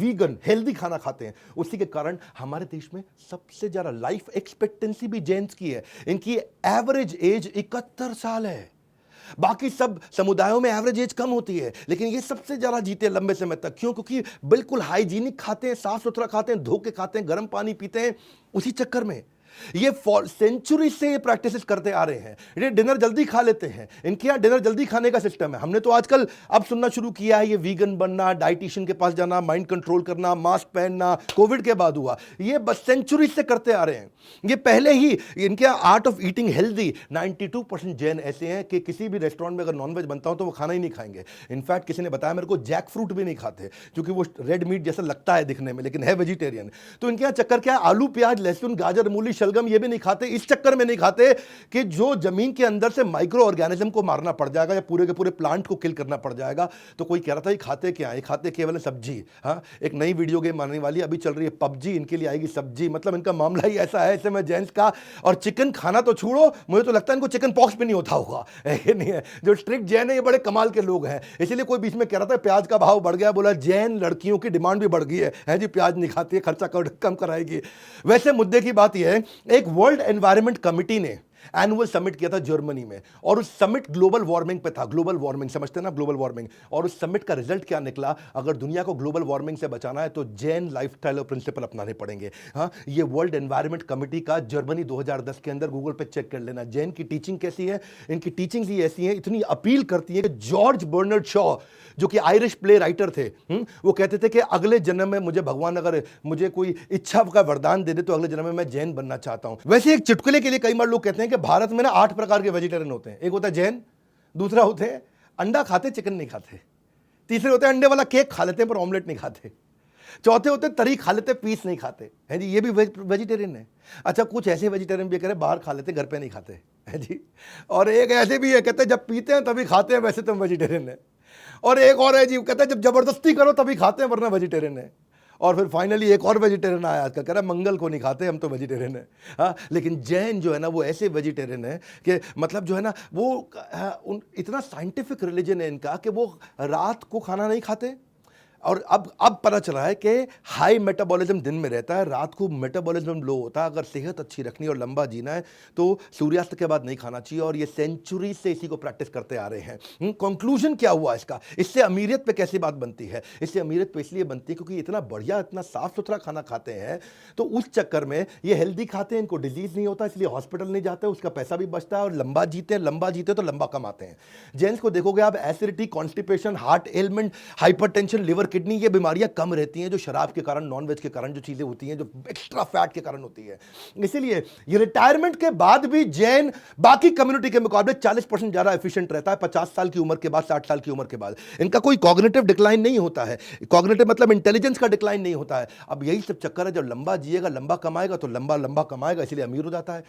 Vegan healthy खाना खाते हैं, उसी के कारण हमारे देश में सबसे ज्यादा लाइफ एक्सपेक्टेंसी भी जैन्स की है। इनकी एवरेज एज 71 साल है। बाकी सब समुदायों में एवरेज एज कम होती है, लेकिन ये सबसे ज्यादा जीते लंबे समय तक। क्यों? क्योंकि बिल्कुल हाइजीनिक खाते हैं, साफ सुथरा खाते हैं, धो के खाते हैं, गर्म पानी पीते हैं। उसी चक्कर में ये सेंचुरी से ये प्रैक्टिसेस करते आ रहे हैं। ये डिनर जल्दी खा लेते हैं, इनके यहाँ डिनर जल्दी खाने का सिस्टम है। हमने तो आजकल अब सुनना शुरू किया है ये वीगन बनना, डाइटिशियन के पास जाना, माइंड कंट्रोल करना, मास्क पहनना, कोविड के बाद हुआ। ये बस सेंचुरी से करते आ रहे हैं। ये पहले ही इनके art of eating healthy 92% Jain ऐसे हैं कि किसी भी रेस्टोरेंट में अगर नॉनवेज बनता हो तो वो खाना ही नहीं खाएंगे। इनफैक्ट किसी ने बताया मेरे को जैक फ्रूट भी नहीं खाते, क्योंकि वो रेड मीट जैसा लगता है दिखने में, लेकिन है वेजिटेरियन। तो इनके यहाँ चक्कर क्या है? आलू, प्याज, लहसुन, गाजर, मूली, शलगम ये भी नहीं खाते। इस चक्कर में नहीं खाते कि जो जमीन के अंदर से माइक्रो ऑर्गेनिज्म को मारना पड़ जाएगा या पूरे के पूरे प्लांट को किल करना पड़ जाएगा। तो कोई कह रहा था ये खाते क्या है? खाते केवल सब्जी। हाँ, एक नई वीडियो गेम आने वाली अभी चल रही है पबजी, इनके लिए आएगी सब्जी। मतलब इनका मामला ही ऐसा है ऐसे में जेंट्स का। और चिकन खाना तो छोड़ो, मुझे तो लगता है इनको चिकन पॉक्स भी नहीं होता होगा। ये नहीं है, जो स्ट्रिक्ट जैन है ये बड़े कमाल के लोग हैं। इसीलिए कोई बीच में कह रहा था प्याज का भाव बढ़ गया, बोला जैन लड़कियों की डिमांड भी बढ़ गई है जी, प्याज नहीं खाती है, खर्चा कम कराएगी। वैसे मुद्दे की बात यह है, एक वर्ल्ड एनवायरनमेंट कमिटी ने एनुअल समिट किया था जर्मनी में, और उस समिट ग्लोबल वार्मिंग पे था। ग्लोबल वार्मिंग समझते हैं ना, ग्लोबल वार्मिंग। और उस समिट का रिजल्ट क्या निकला? अगर दुनिया को ग्लोबल वार्मिंग से बचाना है तो जैन लाइफस्टाइल और प्रिंसिपल अपनाने पड़ेंगे। हाँ, ये वर्ल्ड एनवायरनमेंट कमिटी का जर्मनी 2010 के अंदर गूगल पे चेक कर लेना। जैन की टीचिंग कैसी है? इनकी टीचिंग ही ऐसी है, इतनी अपील करती है कि जॉर्ज बर्नार्ड शॉ जो कि आयरिश प्ले राइटर थे, वो कहते थे कि अगले जन्म में मुझे भगवान अगर मुझे कोई इच्छा का वरदान दे दे तो अगले जन्म में मैं जैन बनना चाहता हूं। वैसे एक चुटकुले के लिए कई बार लोग कहते हैं कि भारत में ना 8 प्रकार के वेजिटेरियन होते हैं। एक होता है जैन, दूसरा होते हैं अंडा खाते चिकन नहीं खाते, तीसरे होते हैं अंडे वाला केक खा लेते हैं पर ऑमलेट नहीं खाते, चौथे होते तरी खा लेते पीस नहीं खाते, है जी, ये भी वेजिटेरियन है। अच्छा, कुछ ऐसे वेजिटेरियन भी कह रहे बाहर खा लेते घर पे नहीं खाते, है जी। और एक ऐसे भी है कहते हैं जब पीते हैं तभी खाते हैं, वैसे तो वेजिटेरियन है। और एक और है जी, कहते हैं जब जबरदस्ती करो तभी खाते हैं वरना वेजिटेरियन है। और फिर फाइनली एक और वेजिटेरियन आया आजकल, कह रहा मंगल को नहीं खाते हम तो वेजिटेरियन है। हाँ, लेकिन जैन जो है ना वो ऐसे वेजिटेरियन है कि मतलब जो है ना वो इतना साइंटिफिक रिलीजन है इनका कि वो रात को खाना नहीं खाते। और अब पता चला है कि हाई मेटाबॉलिज्म दिन में रहता है, रात को मेटाबॉलिज्म लो होता है। अगर सेहत अच्छी रखनी और लंबा जीना है तो सूर्यास्त के बाद नहीं खाना चाहिए, और ये सेंचुरी से इसी को प्रैक्टिस करते आ रहे हैं। कंक्लूजन क्या हुआ इसका? इससे अमीरियत पे कैसी बात बनती है? इससे अमीरियत पे इसलिए बनती है क्योंकि इतना बढ़िया, इतना साफ सुथरा खाना खाते हैं, तो उस चक्कर में ये हेल्दी खाते हैं, इनको डिजीज नहीं होता, इसलिए हॉस्पिटल नहीं जाते, उसका पैसा भी बचता है और लंबा जीते हैं। लंबा जीते तो लंबा कमाते हैं। जेंट्स को देखोगे आप, acidity, constipation, heart element, hypertension, liver, kidney, ये बीमारियां कम रहती हैं जो शराब के कारण, नॉनवेज के कारण जो चीजें होती हैं, जो एक्स्ट्रा फैट के कारण होती है। इसीलिए ये रिटायरमेंट के बाद भी जैन बाकी कम्युनिटी के मुकाबले 40% ज्यादा एफिशिएंट रहता है 50 साल की उम्र के बाद, 60 साल की उम्र के बाद। इनका कोई कॉग्निटिव डिक्लाइन नहीं होता है, कॉग्निटिव मतलब इंटेलिजेंस का डिक्लाइन नहीं होता है। अब यही सब चक्कर है, जब लंबा जिएगा, लंबा कमाएगा तो लंबा लंबा कमाएगा, इसलिए अमीर हो जाता है।